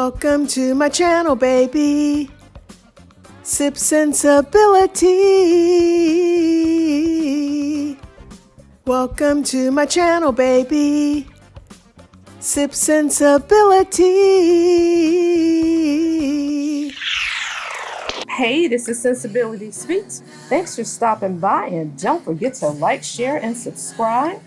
Welcome to my channel, baby. Sip Sensibility. Welcome to my channel, baby. Sip Sensibility. Hey, this is Sensibility Speaks. Thanks for stopping by, and don't forget to like, share, and subscribe.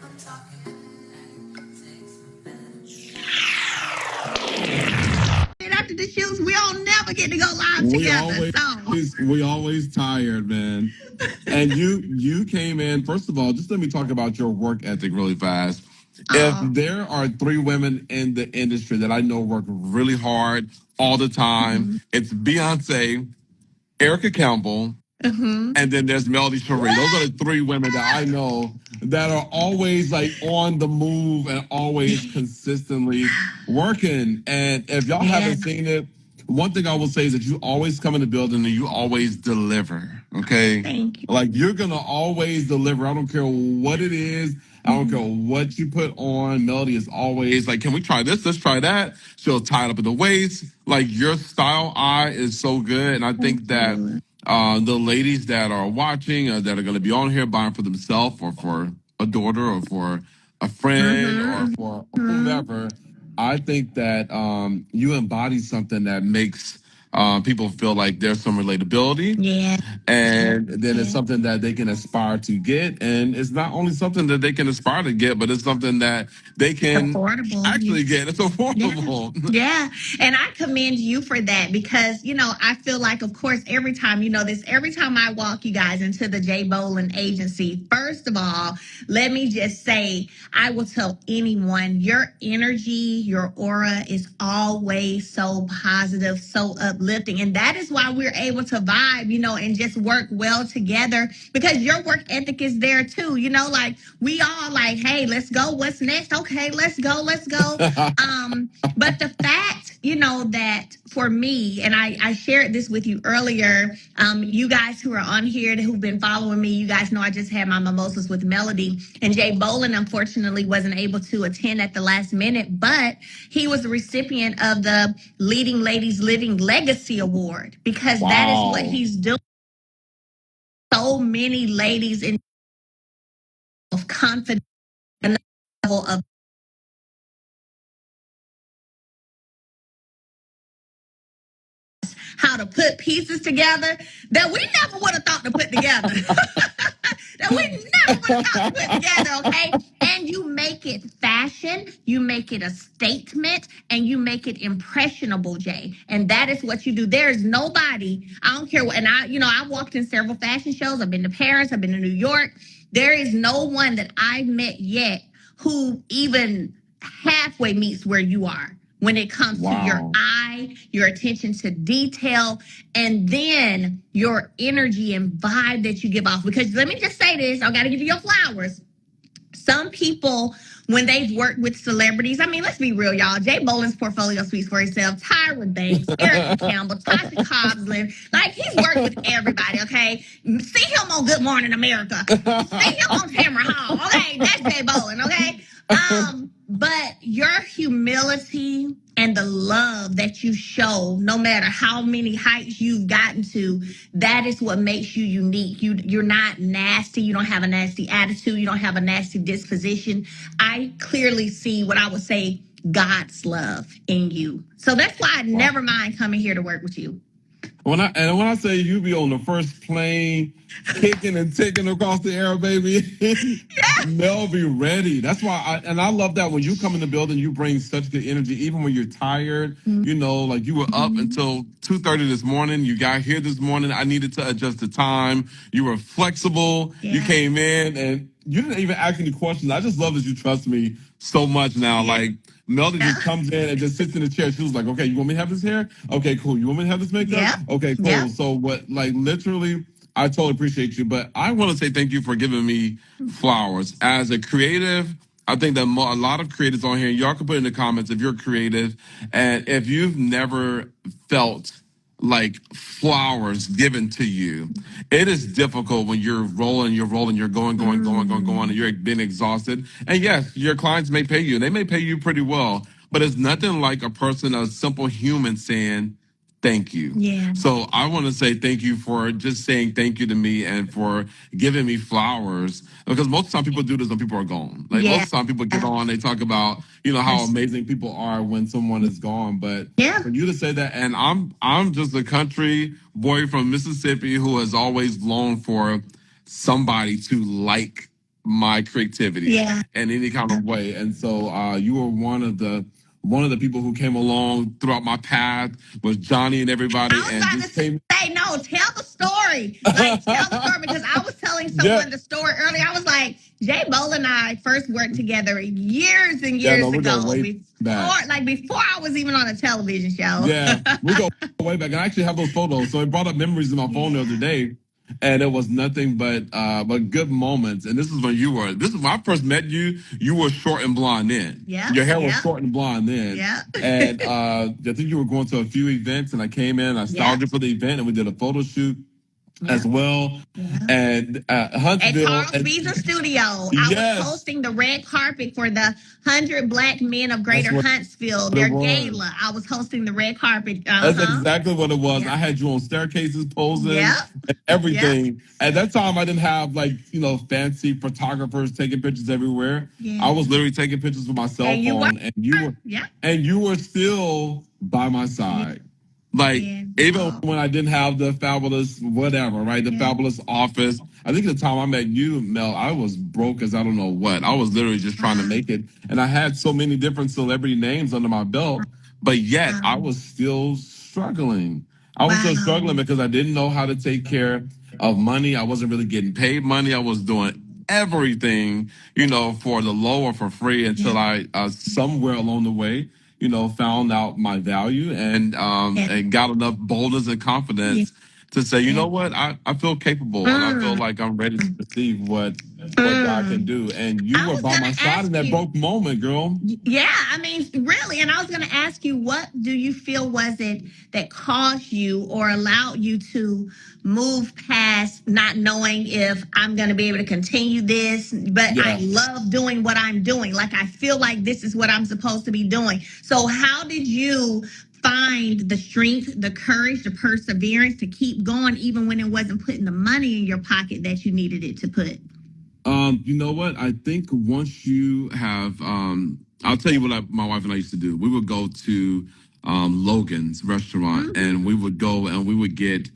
After the shoots, we don't never get to go live together. We always tired, man. And you came in. First of all, just let me talk about your work ethic really fast. If there are three women in the industry that I know work really hard all the time, it's Beyonce, Erica Campbell, and then there's Melody Shari. Those are the three women that I know that are always like on the move and always consistently working. And if y'all haven't seen it, one thing I will say is that you always come in the building and you always deliver. Okay. Thank you. Like you're gonna always deliver. I don't care what it is. I don't care what you put on. Melody is always like, can we try this? Let's try that. She'll tie it up in the waist. Like your style eye is so good. And I think that the ladies that are watching that are going to be on here buying for themselves or for a daughter or for a friend or for whomever, I think that you embody something that makes people feel like there's some relatability. Yeah. And then it's something that they can aspire to get. And it's not only something that they can aspire to get, but it's something that they can actually get. It's affordable. Yeah. And I commend you for that because, I feel like, of course, every time, every time I walk you guys into the J. Bolin agency, first of all, let me just say, I will tell anyone your energy, your aura is always so positive, so uplifting. And that is why we're able to vibe, and just work well together because your work ethic is there too. Like we all like, hey, let's go. What's next? Okay, let's go. But the fact, that for me, and I shared this with you earlier, you guys who are on here who've been following me, you guys know I just had my mimosas with Melody, and Jay Bolin unfortunately wasn't able to attend at the last minute, but he was the recipient of the Leading Ladies Living Legacy Award because that is what he's doing. So many ladies in of confidence and level of how to put pieces together that we never would have thought to put together. That we never would have thought to put together, okay? And you make it fashion, you make it a statement, and you make it impressionable, Jay. And that is what you do. There's nobody, I don't care what, and I've walked in several fashion shows. I've been to Paris, I've been to New York. There is no one that I've met yet who even halfway meets where you are when it comes to your eye, your attention to detail, and then your energy and vibe that you give off. Because let me just say this, I got to give you your flowers. Some people, when they've worked with celebrities, I mean, let's be real, y'all. Jay Bolin's portfolio speaks for itself. Tyra Banks, Erica Campbell, Tasha Cobbslin. Like, he's worked with everybody, okay? See him on Good Morning America. See him on Tamara Hall, okay? That's Jay Bolin, okay? But your humility and the love that you show, no matter how many heights you've gotten to, that is what makes you unique. You're not nasty. You don't have a nasty attitude. You don't have a nasty disposition. I clearly see what I would say God's love in you. So that's why I never mind coming here to work with you. When I say you be on the first plane, kicking and taking across the air, baby, Mel be ready. That's why I love that when you come in the building, you bring such good energy, even when you're tired. Like you were up until 2:30 this morning. You got here this morning. I needed to adjust the time. You were flexible. You came in and you didn't even ask any questions. I just love that you trust me so much now. Like Melody just comes in and just sits in the chair. She was like, okay, you want me to have this hair? Okay, cool. You want me to have this makeup? Okay, cool. So literally, I totally appreciate you. But I want to say thank you for giving me flowers. As a creative, I think that a lot of creatives on here, y'all can put in the comments if you're creative and if you've never felt like flowers given to you. It is difficult when you're rolling, you're going, and you're being exhausted. And yes, your clients may pay you. They may pay you pretty well. but it's nothing like a person, a simple human saying thank you. Yeah. So I want to say thank you for just saying thank you to me and for giving me flowers, because most of the time people do this when people are gone. Like Yeah. most of the time people get on, they talk about, how amazing people are when someone is gone. But Yeah. for you to say that, and I'm just a country boy from Mississippi who has always longed for somebody to like my creativity Yeah. in any kind of way. And so you were one of the people who came along throughout my path with Johnny and everybody, I was and about just to came. say, no, tell the story. Like, tell the story, because I was telling Yeah, someone the story earlier. I was like, Jay Bolin and I first worked together years and yeah, no, years we go ago, way back. before I was even on a television show. Yeah, we go way back. And I actually have those photos. So it brought up memories in my phone the other day. And it was nothing but good moments. And this is when I first met you. You were short and blonde then. Yeah, Your hair was yeah, short and blonde then. yeah. And I think you were going to a few events, and I came in, I Yeah. styled you for the event, and we did a photo shoot as Yeah. well. Yeah. And At Huntsville. Carl's Visa Studio, I was Yes, hosting the red carpet for the 100 Black Men of that's Greater what Huntsville, it their was. gala. I was hosting the red carpet. That's Uh-huh. exactly what it was. Yeah. I had you on staircases Yep. posing and Yep. everything. At that time, I didn't have fancy photographers taking pictures everywhere. Yeah. I was literally taking pictures with my cell And you were. phone, Yeah. and you were still by my side. Like Yeah. even Oh, when I didn't have the fabulous whatever, right? The yeah. fabulous office. I think the time I met you, Mel, I was broke as I don't know what. I was literally just trying to Wow. make it, and I had so many different celebrity names under my belt, but yet I Wow. was still struggling. I was still Wow. struggling because I didn't know how to take care of money. I wasn't really getting paid money. I was doing everything, for the low or for free until Yeah. I somewhere along the way found out my value Yeah. and got enough boldness and Yeah. confidence to say, you Yeah. know what, I feel capable and I feel Mm. like I'm ready to receive what God can Mm. do. And you I were was by gonna my side in ask that you. broke moment, girl. Yeah, I mean, really. And I was going to ask you, what do you feel was it that caused you or allowed you to move past not knowing if I'm going to be able to continue this, but I Yeah. love doing what I'm doing. Like, I feel like this is what I'm supposed to be doing. So, how did you find the strength, the courage, the perseverance to keep going, even when it wasn't putting the money in your pocket that you needed it to put? You know what? I think once you have, I'll tell you what my wife and I used to do. We would go to Logan's restaurant, and we would go and we would get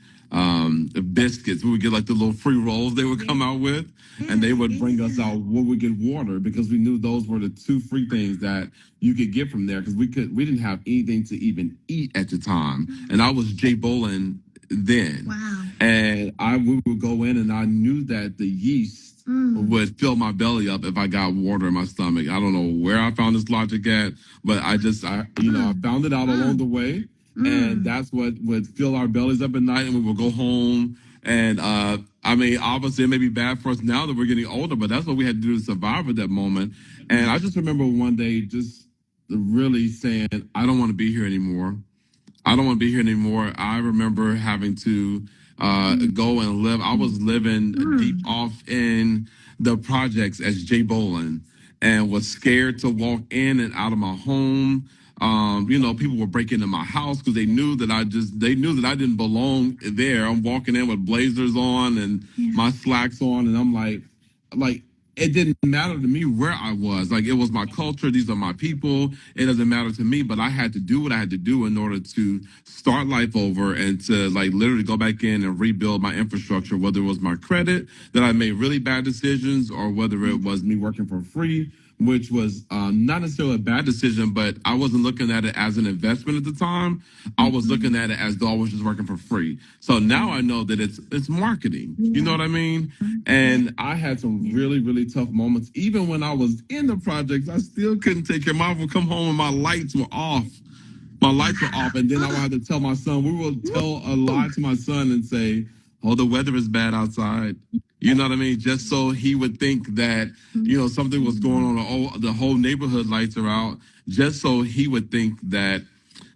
biscuits. We would get like the little free rolls they would come out with, and they would bring us out. We would get water because we knew those were the two free things that you could get from there because we didn't have anything to even eat at the time, and I was Jay Bolin then. Wow. And we would go in, and I knew that the yeast would fill my belly up if I got water in my stomach. I don't know where I found this logic at, but I found it out along the way, and that's what would fill our bellies up at night, and we would go home. And I mean, obviously, it may be bad for us now that we're getting older, but that's what we had to do to survive at that moment. And I just remember one day just really saying, I don't want to be here anymore. I don't want to be here anymore. I remember having to go and live. I was living deep off in the projects as Jay Bolin and was scared to walk in and out of my home. People were breaking into my house because they knew that I didn't belong there. I'm walking in with blazers on and my slacks on, and I'm like it didn't matter to me where I was. Like it was my culture. These are my people. It doesn't matter to me, but I had to do what I had to do in order to start life over and to like literally go back in and rebuild my infrastructure, whether it was my credit that I made really bad decisions or whether it was me working for free, which was not necessarily a bad decision, but I wasn't looking at it as an investment at the time. I was looking at it as though I was just working for free. So now I know that it's marketing. You know what I mean? And I had some really, really tough moments. Even when I was in the projects, I still couldn't take care. Mom would come home and my lights were off. My lights were off. And then I would have to tell my son, we would tell a lie to my son and say, oh, the weather is bad outside. You know what I mean? Just so he would think that, something was going on. Oh, the whole neighborhood lights are out. Just so he would think that,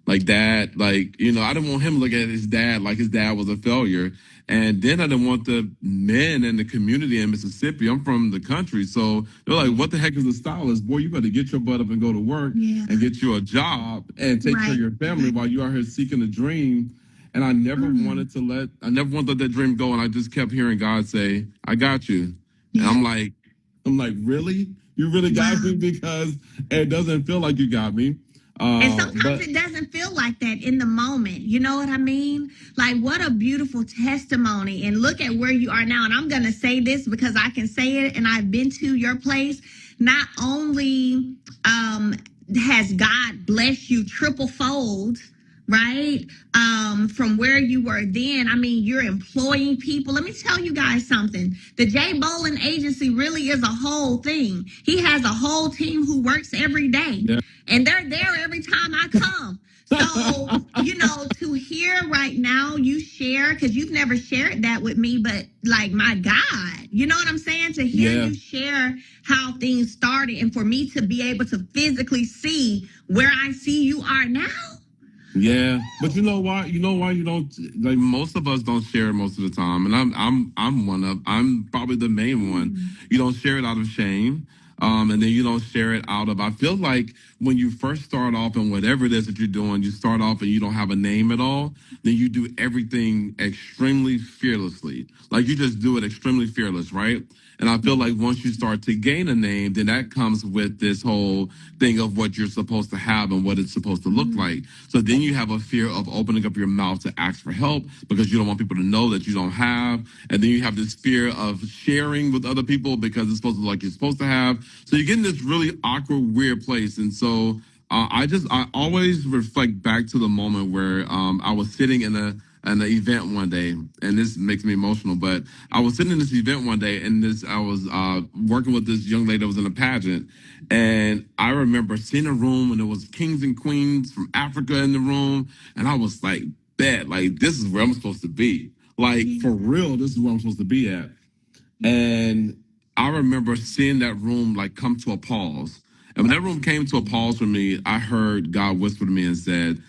like, dad, I didn't want him to look at his dad like his dad was a failure. And then I didn't want the men in the community in Mississippi. I'm from the country. So they're like, what the heck is a stylist? Boy, you better get your butt up and go to work and get you a job and take care of your family while you are here seeking a dream. And I never wanted to let that dream go. And I just kept hearing God say, I got you. And I'm like, really? You really got me? Because it doesn't feel like you got me. And sometimes it doesn't feel like that in the moment. You know what I mean? Like, what a beautiful testimony. And look at where you are now. And I'm going to say this because I can say it, and I've been to your place. Not only has God blessed you triple fold, right? From where you were then. I mean, you're employing people. Let me tell you guys something. The J. Bolin agency really is a whole thing. He has a whole team who works every day. Yeah. And they're there every time I come. So, you know, to hear right now you share, because you've never shared that with me, but like, my God, you know what I'm saying? To hear you share how things started, and for me to be able to physically see where I see you are now. Yeah, but you know why? You know why you don't, like, most of us don't share it most of the time, and I'm probably the main one. You don't share it out of shame, and then you don't share it out of. I feel like when you first start off in whatever it is that you're doing, you start off and you don't have a name at all. Then you do everything extremely fearlessly, like you just do it extremely fearless, right? And I feel like once you start to gain a name, then that comes with this whole thing of what you're supposed to have and what it's supposed to look like. So then you have a fear of opening up your mouth to ask for help because you don't want people to know that you don't have. And then you have this fear of sharing with other people because it's supposed to look like you're supposed to have. So you get in this really awkward, weird place. And so I always reflect back to the moment where I was sitting in an event one day, and this makes me emotional, but I was sitting in this event one day, and I was working with this young lady that was in a pageant, and I remember seeing a room, and there was kings and queens from Africa in the room, and I was like, bet, like, this is where I'm supposed to be. Like, for real, this is where I'm supposed to be at. And I remember seeing that room, like, come to a pause. And when that room came to a pause for me, I heard God whisper to me and said,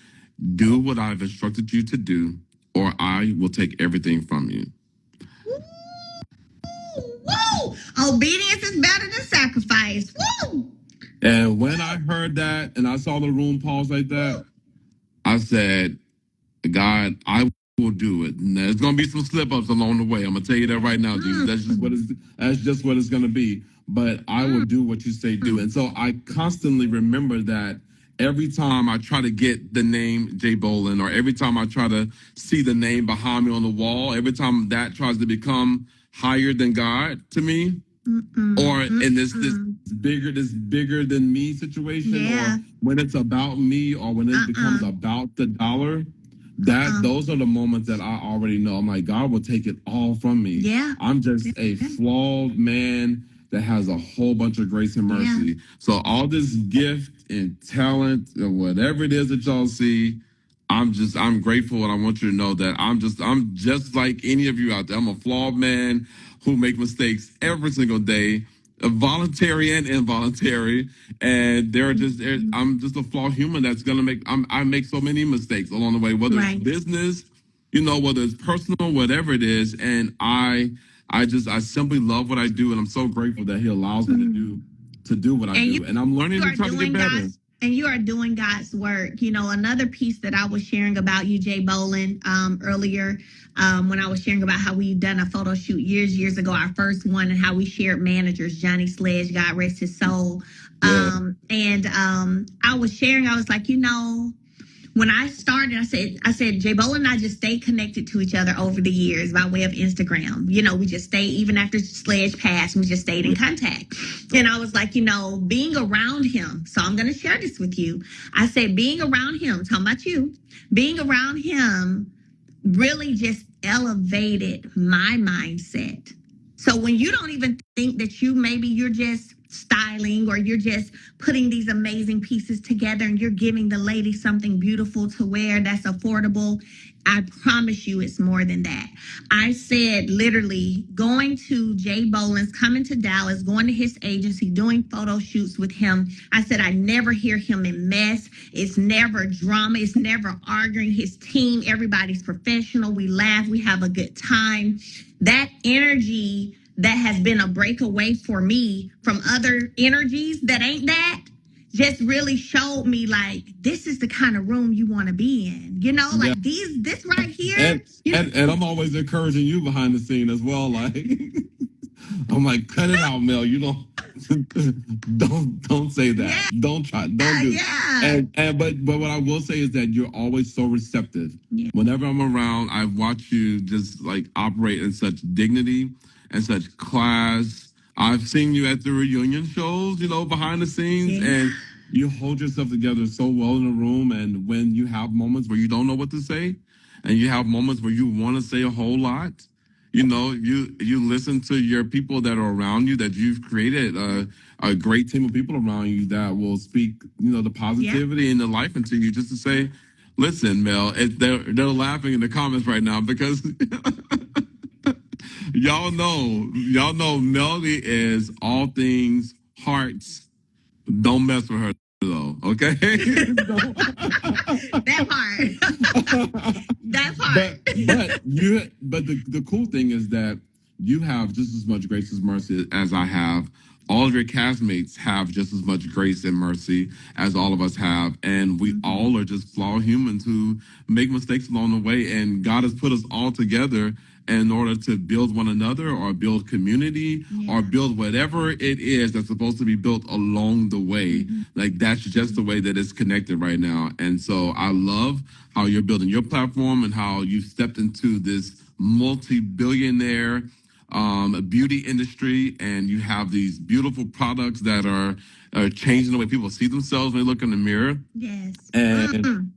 do what I've instructed you to do, or I will take everything from you. Woo! Obedience is better than sacrifice. Woo! And when I heard that and I saw the room pause like that, I said, God, I will do it. And there's gonna be some slip-ups along the way. I'm gonna tell you that right now, Jesus. That's just what it's gonna be. But I will do what you say do. And so I constantly remember that every time I try to get the name J. Bolin, or every time I try to see the name behind me on the wall, every time that tries to become higher than God to me, or in this bigger than me situation, or when it's about me, or when it becomes about the dollar, those are the moments that I already know. I'm like, God will take it all from me. Yeah. I'm just a flawed man that has a whole bunch of grace and mercy. So all this gift and talent or whatever it is that y'all see, I'm grateful, and I want you to know that I'm just like any of you out there. I'm a flawed man who make mistakes every single day, voluntary and involuntary. And I'm just a flawed human that's gonna I make so many mistakes along the way, whether it's business, whether it's personal, whatever it is. And I simply love what I do, and I'm so grateful that He allows me to do what I do. And I'm learning to try to get better. And you are doing God's work. Another piece that I was sharing about you, J. Bolin, earlier, when I was sharing about how we done a photo shoot years ago, our first one, and how we shared managers, Johnny Sledge, God rest his soul. And I was sharing, I was like, when I started, I said, J. Bolin and I just stayed connected to each other over the years by way of Instagram. We just stayed, even after Sledge passed, we just stayed in contact. And I was like, being around him. So I'm going to share this with you. I said, being around him, talking about you, being around him really just elevated my mindset. So when you don't even think that you're just styling, or you're just putting these amazing pieces together and you're giving the lady something beautiful to wear that's affordable, I promise you it's more than that. I said literally going to Jay Bolin's, coming to Dallas, going to his agency, doing photo shoots with him. I said I never hear him in mess. It's never drama. It's never arguing. His team, everybody's professional. We laugh. We have a good time. That energy that has been a breakaway for me from other energies that ain't that just really showed me like this is the kind of room you want to be in, like this right here. And I'm always encouraging you behind the scene as well. Like I'm like, cut it out, Mel. You don't say that. Yeah. Don't do Yeah. But what I will say is that you're always so receptive. Yeah. Whenever I'm around, I've watched you just like operate in such dignity and such class. I've seen you at the reunion shows, behind the scenes, and you hold yourself together so well in the room. And when you have moments where you don't know what to say, and you have moments where you want to say a whole lot, you listen to your people that are around you, that you've created a great team of people around you that will speak, the positivity and the life into you, just to say, listen, Mel, they're laughing in the comments right now because y'all know Melody is all things hearts. Don't mess with her though, okay? That part. That part. But the cool thing is that you have just as much grace as mercy as I have. All of your castmates have just as much grace and mercy as all of us have. And we all are just flawed humans who make mistakes along the way. And God has put us all together in order to build one another or build community or build whatever it is that's supposed to be built along the way. Like that's just the way that it's connected right now. And so I love how you're building your platform and how you stepped into this multi-billionaire beauty industry, and you have these beautiful products that are changing the way people see themselves when they look in the mirror. Yes. And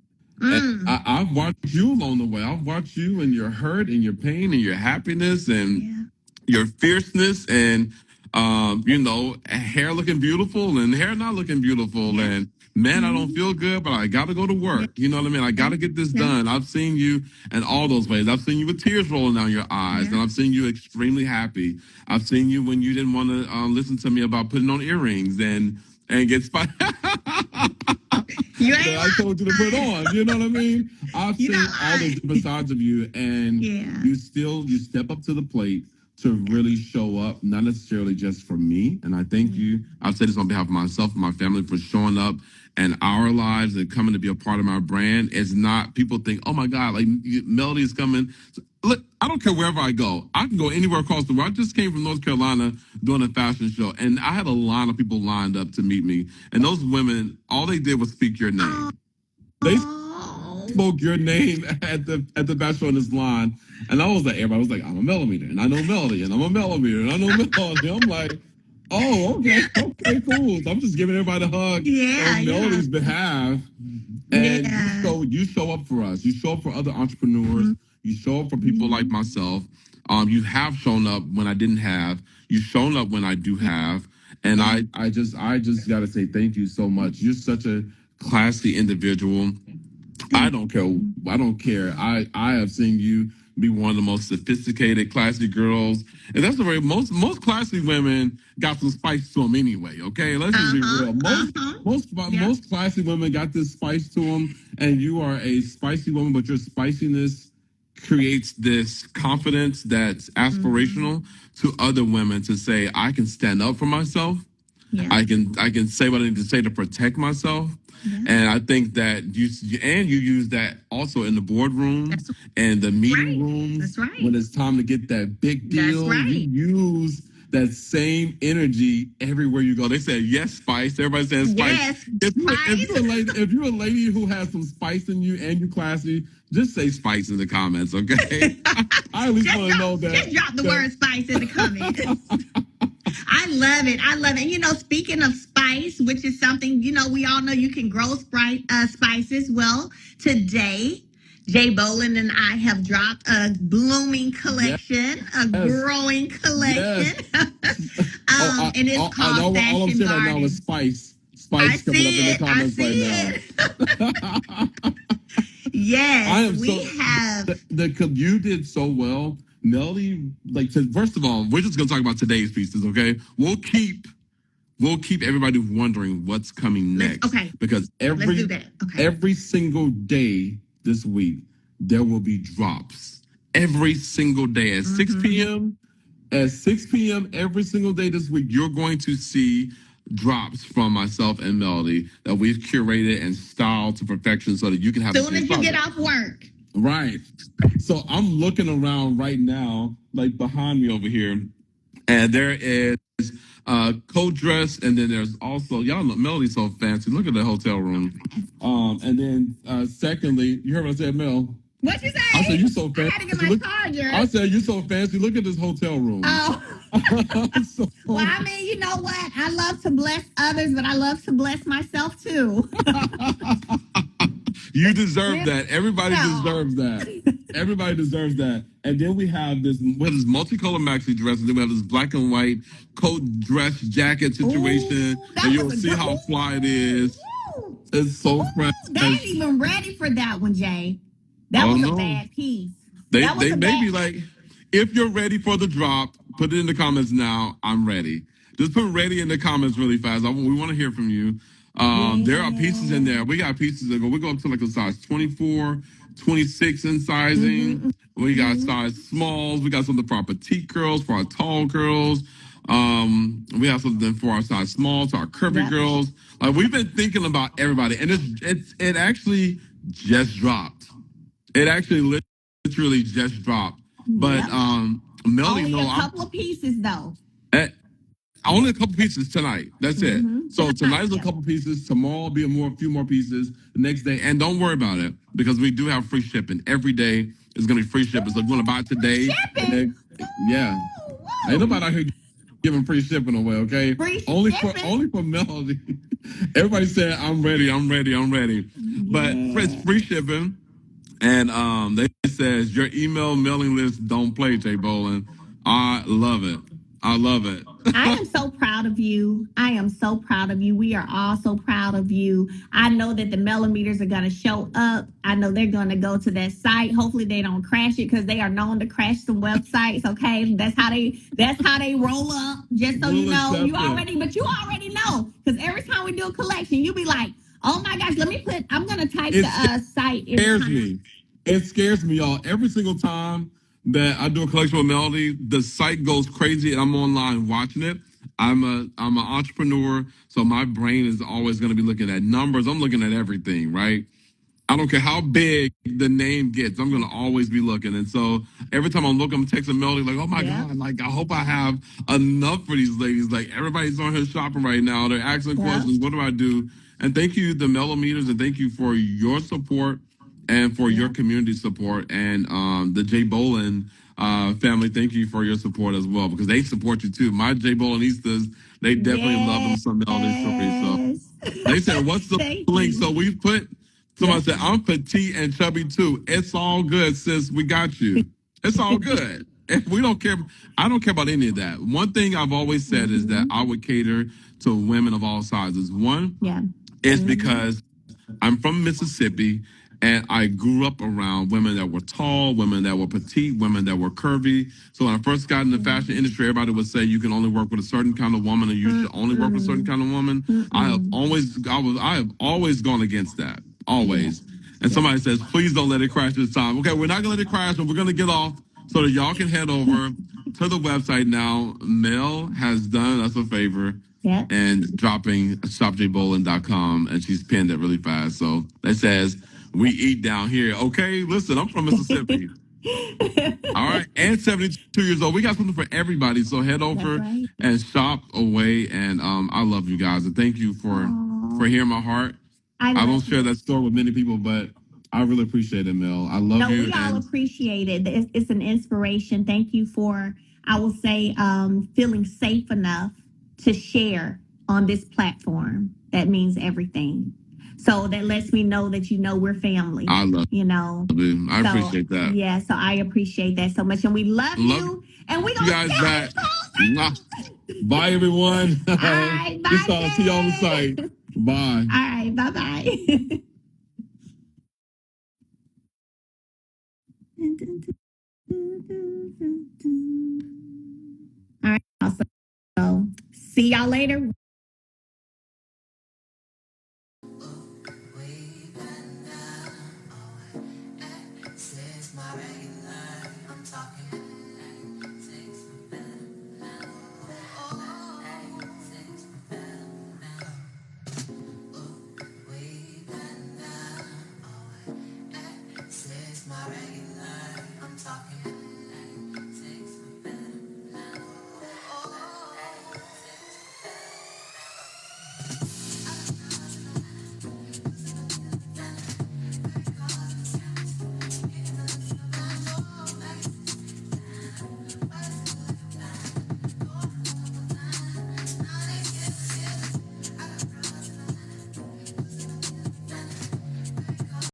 I've watched you along the way. I've watched you and your hurt and your pain and your happiness and your fierceness and hair looking beautiful and hair not looking beautiful and man, I don't feel good, but I got to go to work. You know what I mean? I got to get this done. I've seen you in all those ways. I've seen you with tears rolling down your eyes, and I've seen you extremely happy. I've seen you when you didn't want to listen to me about putting on earrings and get spicy. I told you to put on. You know what I mean? I've seen all the different sides of you, and you step up to the plate to really show up, not necessarily just for me. And I thank you. I've said this on behalf of myself and my family for showing up in our lives and coming to be a part of my brand. It's not, people think, oh my God, like Melody is coming. So, look, I don't care wherever I go. I can go anywhere across the world. I just came from North Carolina doing a fashion show, and I had a line of people lined up to meet me. And those women, all they did was speak your name. They spoke your name at the fashion show in this line. And I was like, everybody was like, I'm a millimeter, and I know Melody, and I'm a millimeter, and I know Melody. I'm like, oh, okay, cool. So I'm just giving everybody a hug on Melody's behalf. And you show up for us. You show up for other entrepreneurs. You show up for people like myself. You have shown up when I didn't have. You've shown up when I do have. And I just got to say thank you so much. You're such a classy individual. I don't care. I have seen you be one of the most sophisticated, classy girls. And that's the way most classy women got some spice to them anyway, okay? Let's just be real. Most classy women got this spice to them, and you are a spicy woman, but your spiciness creates this confidence that's aspirational to other women to say, I can stand up for myself. I can say what I need to say to protect myself. And I think that you use that also in the boardroom and the meeting rooms. When it's time to get that big deal, you use that same energy everywhere you go. They say, yes, Spice. Everybody says Spice. Yes, if you're a lady who has some spice in you and you're classy, just say Spice in the comments, okay? I at least want to know that. Just drop the word Spice in the comments. I love it. Speaking of spice, which is something, we all know you can grow spices. Well, today, Jay Bolin and I have dropped a blooming collection, a growing collection And it's called all I'm Fashion saying right now Garden. is Spice. I Spice coming up in see the it. I comments right see now. it. Yes, I am we so have. you did so well, Melody. Like, first of all, we're just gonna talk about today's pieces, okay? We'll keep everybody wondering what's coming next, Okay. because Let's do that. Okay. every single day this week there will be drops. Every single day at 6 p.m. At 6 p.m. every single day this week, you're going to see drops from myself and Melody that we've curated and styled to perfection so that you can have Soon as you get off work. Right. So I'm looking around right now, like behind me over here, and there is coat dress, and then there's also, y'all know Melody's so fancy. Look at the hotel room. And then secondly, you heard what I said, Mel? What you say? I said you so fancy. I had to get my charger. I said you so fancy. Look at this hotel room. Oh. So, well, I mean, you know what? I love to bless others, but I love to bless myself too. You deserve that. Everybody deserves that. Everybody deserves that. And then we have this multicolored maxi dress, and then we have this black and white coat, dress, jacket situation. Ooh, and you'll see how fly it is. Ooh. It's so fresh. They ain't even ready for that one, Jay. That was a bad piece. They may be like, if you're ready for the drop, put it in the comments now. I'm ready. Just put ready in the comments really fast. We want to hear from you. There are pieces in there. We got pieces that we go up to like a size 24, 26 in sizing. We got size smalls. We got something for our petite girls, for our tall girls. We have something for our size small, to our curvy girls. Like, we've been thinking about everybody, and it actually just dropped. It actually literally just dropped. But Melody, only a couple of pieces though. Only a couple pieces tonight. That's it. So tonight's a couple pieces. Tomorrow will be a few more pieces. The next day, and don't worry about it, because we do have free shipping every day. It's gonna be free shipping. So if you want to buy it today, yeah. Ain't nobody out here giving free shipping away. Okay, only for Melody. Everybody said, "I'm ready. I'm ready. I'm ready." But it's free shipping, and they says your email mailing list don't play, Jay Bolin. I love it. I love it. I am so proud of you. I am so proud of you. We are all so proud of you. I know that the millimeters are going to show up. I know they're going to go to that site. Hopefully they don't crash it, because they are known to crash some websites. Okay. That's how they roll up. Just so you know, you already know, because every time we do a collection, you be like, oh my gosh, I'm going to type the site. It scares me, y'all. Every single time that I do a collection with Melody, the site goes crazy, and I'm online watching it. I'm an entrepreneur, so my brain is always going to be looking at numbers. I'm looking at everything, right? I don't care how big the name gets. I'm going to always be looking. And so every time I'm looking, I'm texting Melody like, oh, my God, like, I hope I have enough for these ladies. Like, everybody's on here shopping right now. They're asking questions. What do I do? And thank you, the Millimeters, and thank you for your support and for your community support. And the Jay Bolin family, thank you for your support as well, because they support you too. My Jay Bolinistas, they definitely love them some Melody stories. So they said, what's the link? So we put, somebody said, I'm petite and chubby too. It's all good, sis. We got you. It's all good. If we don't care, I don't care about any of that. One thing I've always said is that I would cater to women of all sizes. One, is because I'm from Mississippi, and I grew up around women that were tall, women that were petite, women that were curvy. So when I first got in the fashion industry, everybody would say you can only work with a certain kind of woman, and you should only work with a certain kind of woman. I have always gone against that. Always. And somebody says, please don't let it crash this time. Okay, we're not gonna let it crash, but we're gonna get off so that y'all can head over to the website now. Mel has done us a favor. And dropping shopjbolin.com, and she's pinned it really fast. So it says, we eat down here. Okay, listen, I'm from Mississippi. All right, and 72 years old. We got something for everybody. So head over and shop away. And I love you guys. And thank you for hearing my heart. I don't share that story with many people, but I really appreciate it, Mel. I love you. We all appreciate it. It's an inspiration. Thank you for, I will say, feeling safe enough to share on this platform. That means everything. So that lets me know that we're family. I love you. I appreciate that. Yeah, so I appreciate that so much, and we love you. And we gonna guys back. Bye, everyone. All right, bye. Just see you on the site. Bye. All right, bye-bye. All right, awesome. So see y'all later.